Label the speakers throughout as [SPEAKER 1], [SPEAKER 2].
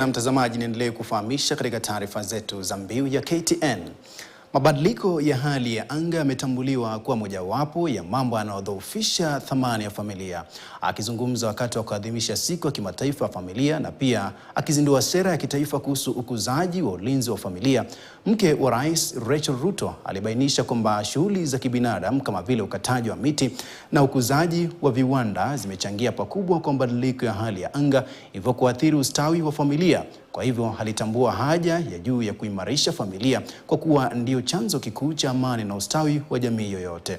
[SPEAKER 1] Na mtazamaji, niendelee kufahamisha katika taarifa zetu za mbiu ya KTN. Mabadiliko ya hali ya anga yametambuliwa kuwa mojawapo ya mambo yanayodhoofisha thamani ya familia. Akizungumza wakati wa kuadhimisha siku ya kimataifa ya familia na pia akizindua sera ya kitaifa kuhusu ukuzaji wa ulinzi wa familia, mke wa Rais Rachel Ruto alibainisha kwamba shughuli za kibinadamu kama vile ukataji wa miti na ukuzaji wa viwanda zimechangia pakubwa kwa mabadiliko ya hali ya anga, hivyo kuathiri ustawi wa familia. Kwa hivyo alitambua haja ya juu ya kuimarisha familia kwa kuwa ndio chanzo kikuu cha amani na ustawi wa jamii yoyote.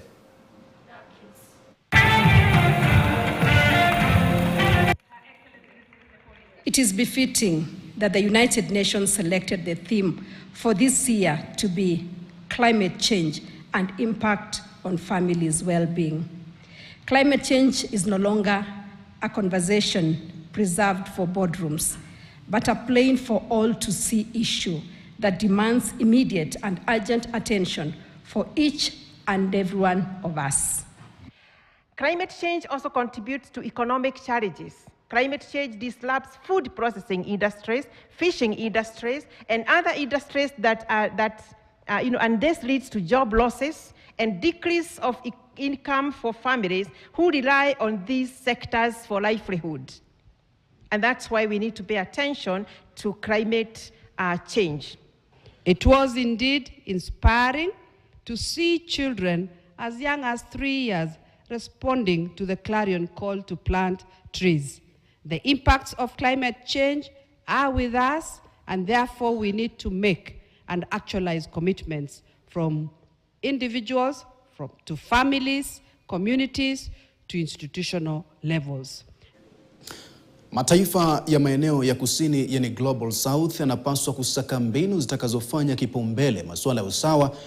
[SPEAKER 2] It is befitting that the United Nations selected the theme for this year to be climate change and impact on families' well-being. Climate change is no longer a conversation preserved for boardrooms, but a plain for all to see issue that demands immediate and urgent attention for each and every one of us.
[SPEAKER 3] Climate change also contributes to economic challenges. Climate change disrupts food processing industries, fishing industries, and other industries and this leads to job losses and decrease of income for families who rely on these sectors for livelihood. And that's why we need to pay attention to climate change.
[SPEAKER 4] It was indeed inspiring to see children as young as 3 years responding to the clarion call to plant trees. The impacts of climate change are with us, and therefore we need to make and actualize commitments from individuals, to families, communities, to institutional levels.
[SPEAKER 1] Mataifa ya maeneo ya kusini, yani Global South, yanapaswa kusaka mbinu zitakazofanya kipaumbele masuala ya usawa